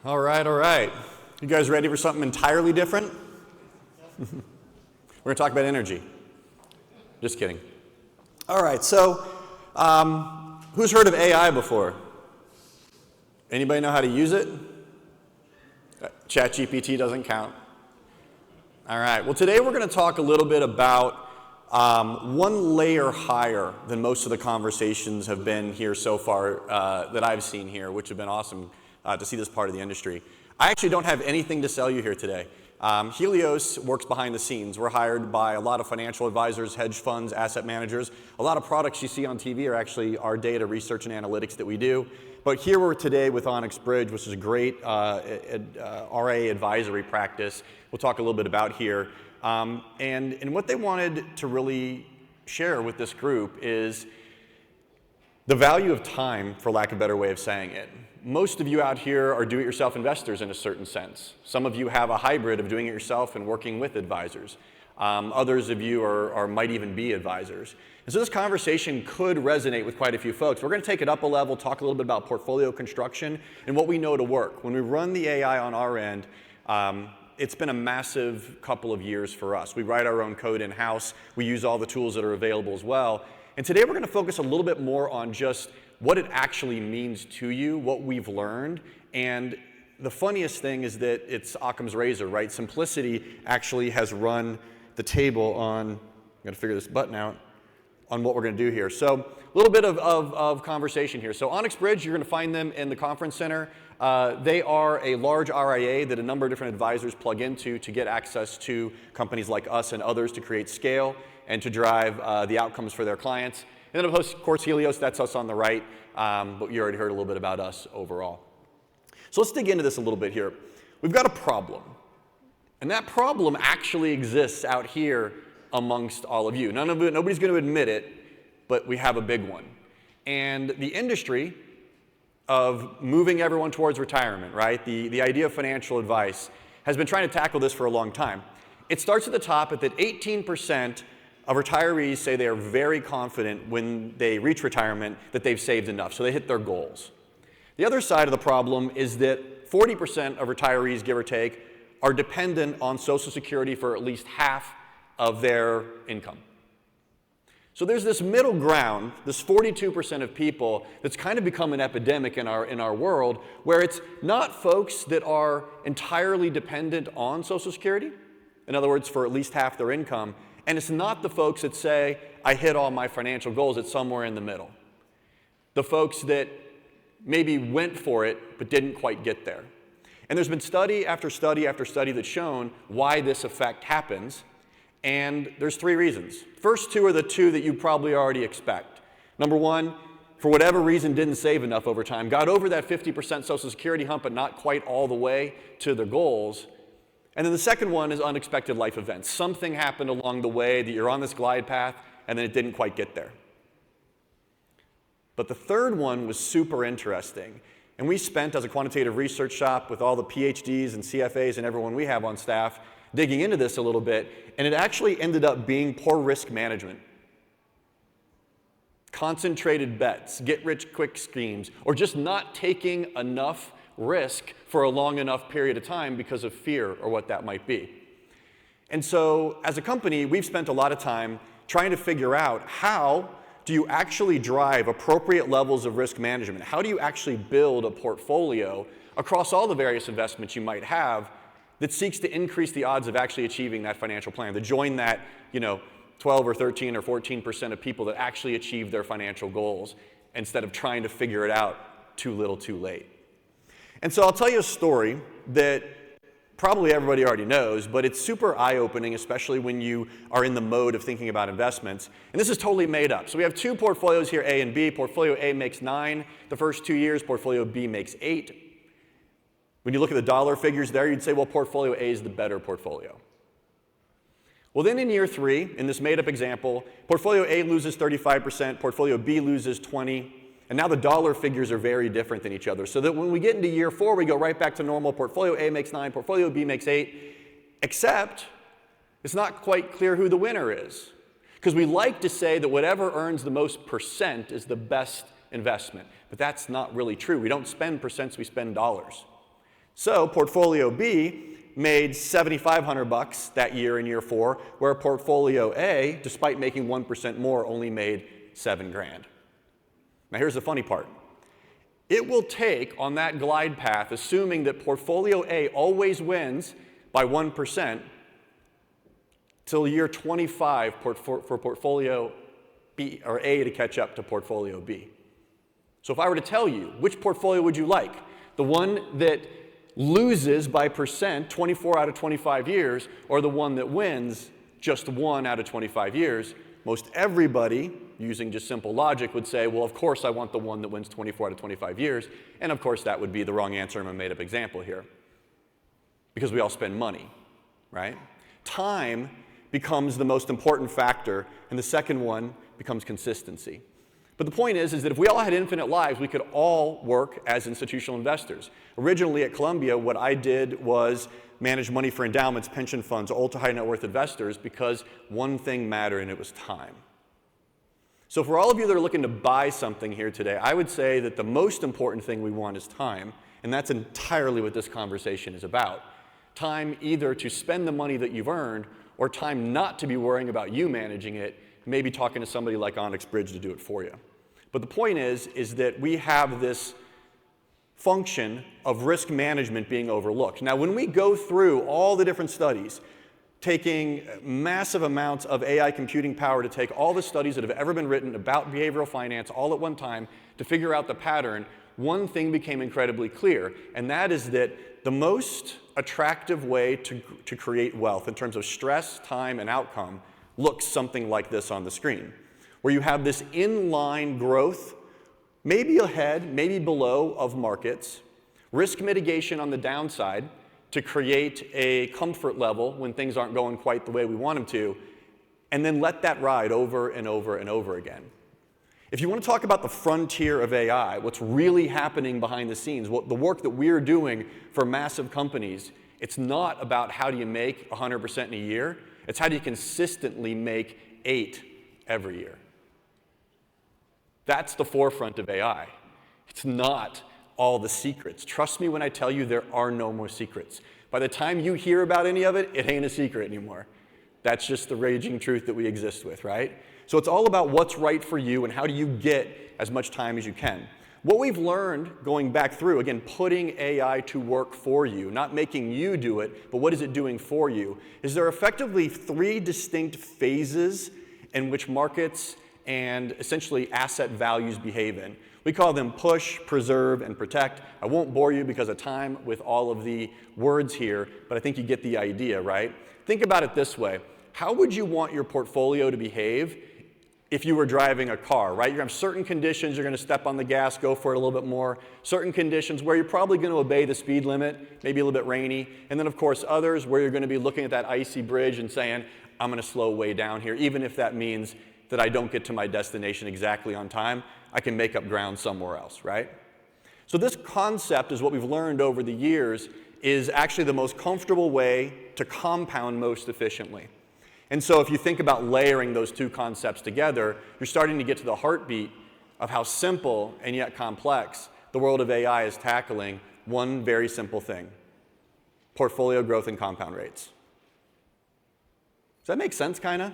All right, all right. You guys ready for something entirely different? We're going to talk about energy. Just kidding. All right, so who's heard of AI before? Anybody know how to use it? ChatGPT doesn't count. All right, well today we're going to talk a little bit about one layer higher than most of the conversations have been here so far that I've seen here, which have been awesome to see this part of the industry. I actually don't have anything to sell you here today. Helios works behind the scenes. We're hired by a lot of financial advisors, hedge funds, asset managers. A lot of products you see on TV are actually our data research and analytics that we do. But here we're today with Onyx Bridge, which is a great RA advisory practice. We'll talk a little bit about here. And what they wanted to really share with this group is the value of time, for lack of a better way of saying it. Most of you out here are do-it-yourself investors in a certain sense. Some of you have a hybrid of doing it yourself and working with advisors. Others of you might even be advisors. And so this conversation could resonate with quite a few folks. We're going to take it up a level, talk a little bit about portfolio construction and what we know to work. When we run the AI on our end, it's been a massive couple of years for us. We write our own code in-house. We use all the tools that are available as well. And today we're going to focus a little bit more on just what it actually means to you, what we've learned. And the funniest thing is that it's Occam's razor, right? Simplicity actually has run the table on, I'm going to figure this button out, on what we're going to do here. So a little bit of conversation here. So Onyx Bridge, you're going to find them in the conference center. They are a large RIA that a number of different advisors plug into to get access to companies like us and others to create scale and to drive the outcomes for their clients. And then of course Helios, that's us on the right, but you already heard a little bit about us overall. So let's dig into this a little bit here. We've got a problem, and that problem actually exists out here amongst all of you. Nobody's going to admit it, but we have a big one. And the industry of moving everyone towards retirement, right? The idea of financial advice has been trying to tackle this for a long time. It starts at the top at that 18% of retirees say they are very confident when they reach retirement that they've saved enough, so they hit their goals. The other side of the problem is that 40% of retirees, give or take, are dependent on Social Security for at least half of their income. So there's this middle ground, this 42% of people that's kind of become an epidemic in our world, where it's not folks that are entirely dependent on Social Security, in other words, for at least half their income, and it's not the folks that say, I hit all my financial goals. It's somewhere in the middle. The folks that maybe went for it but didn't quite get there. And there's been study after study after study that's shown why this effect happens. And there's three reasons. First two are the two that you probably already expect. Number one, for whatever reason didn't save enough over time, got over that 50% Social Security hump but not quite all the way to their goals. And then the second one is unexpected life events. Something happened along the way that you're on this glide path and then it didn't quite get there. But the third one was super interesting. And we spent, as a quantitative research shop with all the PhDs and CFAs and everyone we have on staff, digging into this a little bit, and it actually ended up being poor risk management. Concentrated bets, get-rich-quick schemes, or just not taking enough risk for a long enough period of time because of fear or what that might be. And so, as a company, we've spent a lot of time trying to figure out how do you actually drive appropriate levels of risk management? How do you actually build a portfolio across all the various investments you might have that seeks to increase the odds of actually achieving that financial plan, to join that 12 or 13 or 14% of people that actually achieve their financial goals instead of trying to figure it out too little too late. And so I'll tell you a story that probably everybody already knows, but it's super eye-opening, especially when you are in the mode of thinking about investments. And this is totally made up. So we have two portfolios here, A and B. Portfolio A makes 9 the first 2 years. Portfolio B makes 8. When you look at the dollar figures there, you'd say, well, portfolio A is the better portfolio. Well, then in year 3, in this made-up example, portfolio A loses 35%, portfolio B loses 20%. And now the dollar figures are very different than each other. So that when we get into year 4, we go right back to normal. Portfolio A makes 9, portfolio B makes 8, except it's not quite clear who the winner is. Because we like to say that whatever earns the most percent is the best investment. But that's not really true. We don't spend percents, we spend dollars. So portfolio B made $7,500 that year in year 4, where portfolio A, despite making 1% more, only made $7,000. Now here's the funny part. It will take, on that glide path, assuming that portfolio A always wins by 1%, till year 25 for portfolio B, or A, to catch up to portfolio B. So if I were to tell you, which portfolio would you like? The one that loses by percent 24 out of 25 years, or the one that wins just 1 out of 25 years? Most everybody, using just simple logic, would say, well, of course I want the one that wins 24 out of 25 years. And of course that would be the wrong answer in a made-up example here, because we all spend money, right? Time becomes the most important factor, and the second one becomes consistency. But the point is that if we all had infinite lives, we could all work as institutional investors. Originally at Columbia, what I did was manage money for endowments, pension funds, ultra high net worth investors, because one thing mattered, and it was time. So for all of you that are looking to buy something here today, I would say that the most important thing we want is time, and that's entirely what this conversation is about. Time either to spend the money that you've earned, or time not to be worrying about you managing it, maybe talking to somebody like Onyx Bridge to do it for you. But the point is that we have this function of risk management being overlooked. Now, when we go through all the different studies, taking massive amounts of AI computing power to take all the studies that have ever been written about behavioral finance all at one time to figure out the pattern, one thing became incredibly clear, and that is that the most attractive way to create wealth in terms of stress, time, and outcome looks something like this on the screen, where you have this inline growth, maybe ahead, maybe below of markets, risk mitigation on the downside to create a comfort level when things aren't going quite the way we want them to, and then let that ride over and over and over again. If you want to talk about the frontier of AI, what's really happening behind the scenes, the work that we're doing for massive companies, it's not about how do you make 100% in a year, it's how do you consistently make 8 every year. That's the forefront of AI. It's not all the secrets. Trust me when I tell you there are no more secrets. By the time you hear about any of it, it ain't a secret anymore. That's just the raging truth that we exist with, right? So it's all about what's right for you and how do you get as much time as you can. What we've learned going back through, again, putting AI to work for you, not making you do it, but what is it doing for you, is there are effectively 3 distinct phases in which markets and essentially asset values behave in. We call them push, preserve, and protect. I won't bore you because of time with all of the words here, but I think you get the idea, right? Think about it this way. How would you want your portfolio to behave if you were driving a car, right? You have certain conditions, you're going to step on the gas, go for it a little bit more. Certain conditions where you're probably going to obey the speed limit, maybe a little bit rainy. And then, of course, others where you're going to be looking at that icy bridge and saying, I'm going to slow way down here, even if that means that I don't get to my destination exactly on time. I can make up ground somewhere else, right? So this concept is what we've learned over the years is actually the most comfortable way to compound most efficiently. And so if you think about layering those two concepts together, you're starting to get to the heartbeat of how simple and yet complex the world of AI is tackling one very simple thing: portfolio growth and compound rates. Does that make sense, kind of?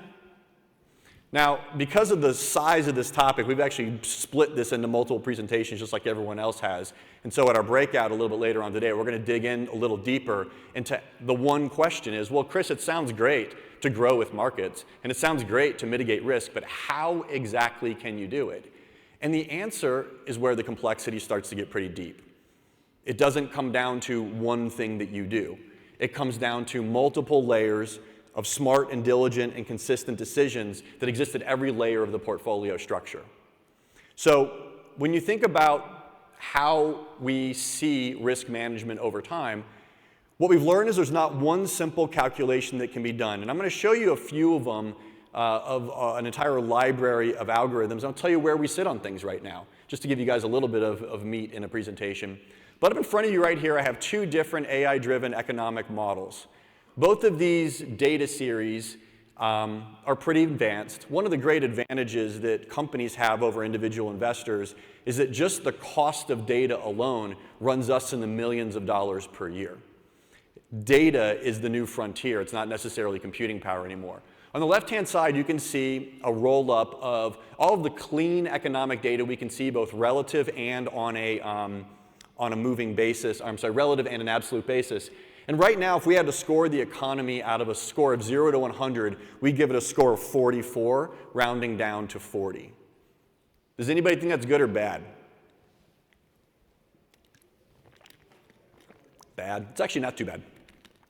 Now, because of the size of this topic, we've actually split this into multiple presentations just like everyone else has. And so at our breakout a little bit later on today, we're going to dig in a little deeper into the one question is, well, Chris, it sounds great to grow with markets, and it sounds great to mitigate risk, but how exactly can you do it? And the answer is where the complexity starts to get pretty deep. It doesn't come down to one thing that you do. It comes down to multiple layers of smart and diligent and consistent decisions that exist at every layer of the portfolio structure. So when you think about how we see risk management over time, what we've learned is there's not one simple calculation that can be done. And I'm going to show you a few of them, an entire library of algorithms. I'll tell you where we sit on things right now, just to give you guys a little bit of meat in a presentation. But up in front of you right here, I have 2 different AI-driven economic models. Both of these data series are pretty advanced. One of the great advantages that companies have over individual investors is that just the cost of data alone runs us in the millions of dollars per year. Data is the new frontier. It's not necessarily computing power anymore. On the left-hand side, you can see a roll-up of all of the clean economic data we can see, both relative and on a moving basis. I'm sorry, relative and an absolute basis. And right now, if we had to score the economy out of a score of 0 to 100, we'd give it a score of 44, rounding down to 40. Does anybody think that's good or bad? Bad. It's actually not too bad.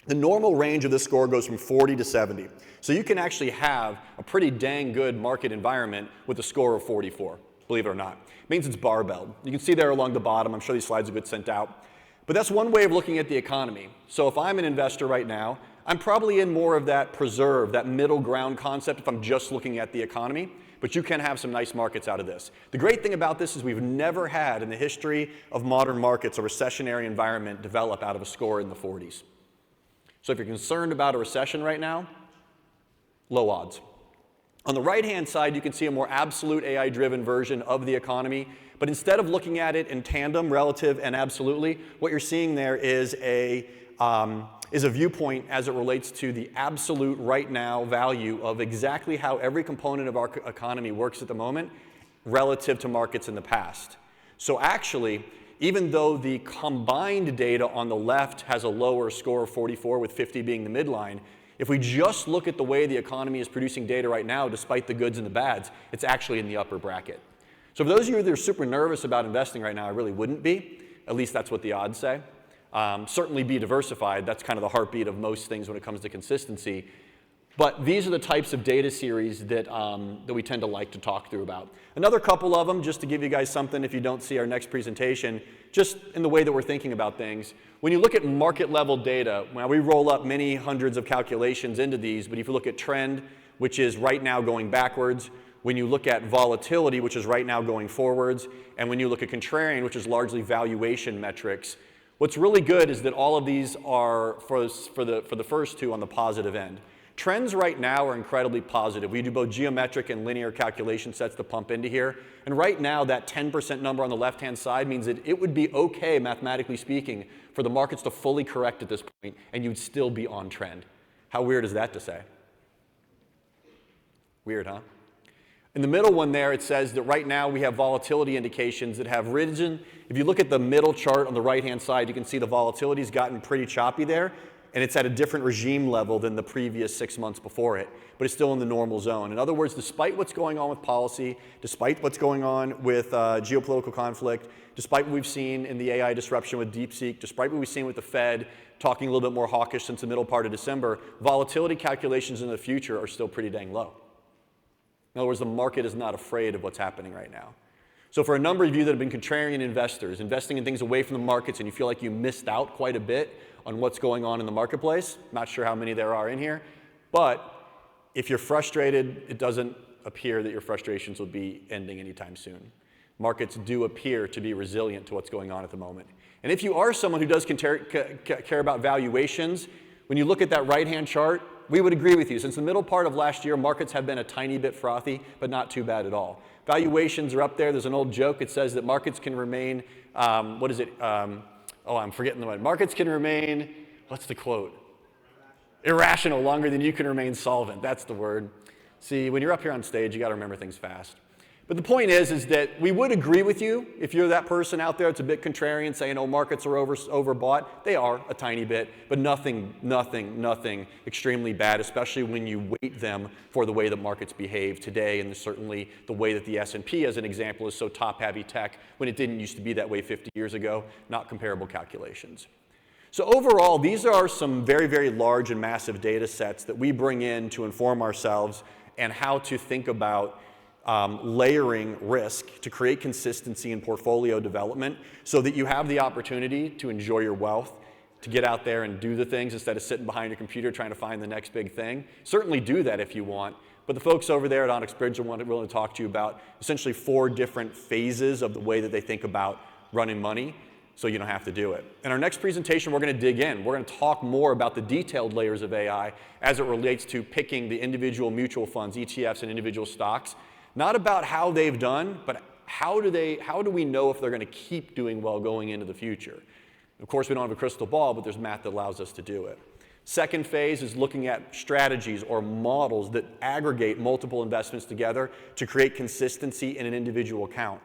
The normal range of this score goes from 40 to 70. So you can actually have a pretty dang good market environment with a score of 44, believe it or not. It means it's barbelled. You can see there along the bottom. I'm sure these slides will get sent out. But that's one way of looking at the economy. So if I'm an investor right now, I'm probably in more of that preserve, that middle ground concept if I'm just looking at the economy. But you can have some nice markets out of this. The great thing about this is we've never had in the history of modern markets a recessionary environment develop out of a score in the 40s. So if you're concerned about a recession right now, low odds. On the right-hand side, you can see a more absolute AI-driven version of the economy. But instead of looking at it in tandem, relative, and absolutely, what you're seeing there is a viewpoint as it relates to the absolute right now value of exactly how every component of our economy works at the moment relative to markets in the past. So actually, even though the combined data on the left has a lower score of 44, with 50 being the midline, if we just look at the way the economy is producing data right now, despite the goods and the bads, it's actually in the upper bracket. So for those of you that are super nervous about investing right now, I really wouldn't be. At least that's what the odds say. Certainly be diversified. That's kind of the heartbeat of most things when it comes to consistency. But these are the types of data series that we tend to like to talk through about. Another couple of them, just to give you guys something if you don't see our next presentation, just in the way that we're thinking about things. When you look at market level data, well, we roll up many hundreds of calculations into these, but if you look at trend, which is right now going backwards, when you look at volatility, which is right now going forwards, and when you look at contrarian, which is largely valuation metrics, what's really good is that all of these are, for the first two, on the positive end. Trends right now are incredibly positive. We do both geometric and linear calculation sets to pump into here. And right now, that 10% number on the left-hand side means that it would be okay, mathematically speaking, for the markets to fully correct at this point, and you'd still be on trend. How weird is that to say? Weird, huh? In the middle one there, it says that right now we have volatility indications that have risen. If you look at the middle chart on the right-hand side, you can see the volatility's gotten pretty choppy there, and it's at a different regime level than the previous 6 months before it, but it's still in the normal zone. In other words, despite what's going on with policy, despite what's going on with geopolitical conflict, despite what we've seen in the AI disruption with DeepSeek, despite what we've seen with the Fed talking a little bit more hawkish since the middle part of December, volatility calculations in the future are still pretty dang low. In other words, the market is not afraid of what's happening right now. So for a number of you that have been contrarian investors, investing in things away from the markets, and you feel like you missed out quite a bit on what's going on in the marketplace, not sure how many there are in here, but if you're frustrated, it doesn't appear that your frustrations will be ending anytime soon. Markets do appear to be resilient to what's going on at the moment. And if you are someone who does care about valuations, when you look at that right-hand chart, we would agree with you. Since the middle part of last year, markets have been a tiny bit frothy, but not too bad at all. Valuations are up there. There's an old joke. It says that markets can remain, I'm forgetting the word. Markets can remain, what's the quote? Irrational longer than you can remain solvent. That's the word. See, when you're up here on stage, you got to remember things fast. But the point is that we would agree with you if you're that person out there that's a bit contrarian saying, oh, markets are overbought. They are a tiny bit, but nothing extremely bad, especially when you weight them for the way that markets behave today, and certainly the way that the S&P, as an example, is so top-heavy tech when it didn't used to be that way 50 years ago. Not comparable calculations. So overall, these are some very, very large and massive data sets that we bring in to inform ourselves and how to think about layering risk to create consistency in portfolio development so that you have the opportunity to enjoy your wealth, to get out there and do the things instead of sitting behind your computer trying to find the next big thing. Certainly do that if you want, but the folks over there at Onyx Bridge are willing to talk to you about essentially 4 different phases of the way that they think about running money. so you don't have to do it. In our next presentation, we're going to dig in. We're going to talk more about the detailed layers of AI as it relates to picking the individual mutual funds, ETFs, and individual stocks. Not about how they've done, but how do we know if they're going to keep doing well going into the future? Of course, we don't have a crystal ball, but there's math that allows us to do it. Second phase is looking at strategies or models that aggregate multiple investments together to create consistency in an individual account.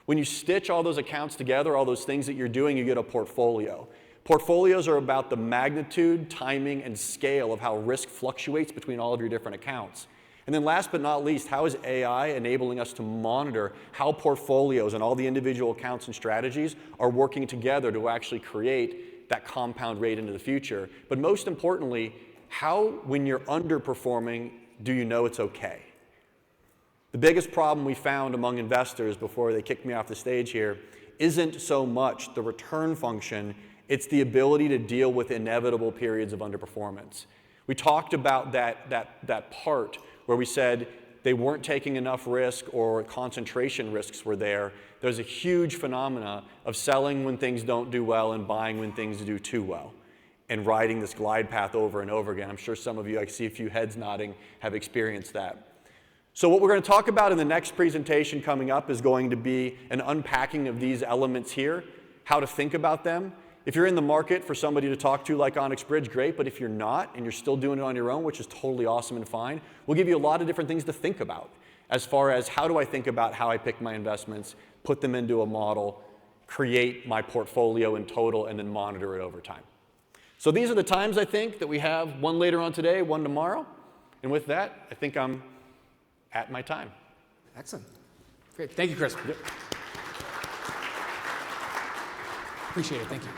When you stitch all those accounts together, all those things that you're doing, you get a portfolio. Portfolios are about the magnitude, timing, and scale of how risk fluctuates between all of your different accounts. And then last but not least, how is AI enabling us to monitor how portfolios and all the individual accounts and strategies are working together to actually create that compound rate into the future? But most importantly, how, when you're underperforming, do you know it's okay? The biggest problem we found among investors before they kicked me off the stage here isn't so much the return function, it's the ability to deal with inevitable periods of underperformance. We talked about that part where we said they weren't taking enough risk or concentration risks were there. There's a huge phenomena of selling when things don't do well and buying when things do too well, and riding this glide path over and over again. I'm sure some of you, I see a few heads nodding, have experienced that. So what we're going to talk about in the next presentation coming up is going to be an unpacking of these elements here, how to think about them. If you're in the market for somebody to talk to like Onyx Bridge, great, but if you're not and you're still doing it on your own, which is totally awesome and fine, we'll give you a lot of different things to think about as far as how do I think about how I pick my investments, put them into a model, create my portfolio in total, and then monitor it over time. So these are the times I think that we have, one later on today, one tomorrow. And with that, I think I'm at my time. Excellent. Great. Thank you, Chris. Yep. Appreciate it. Thank you.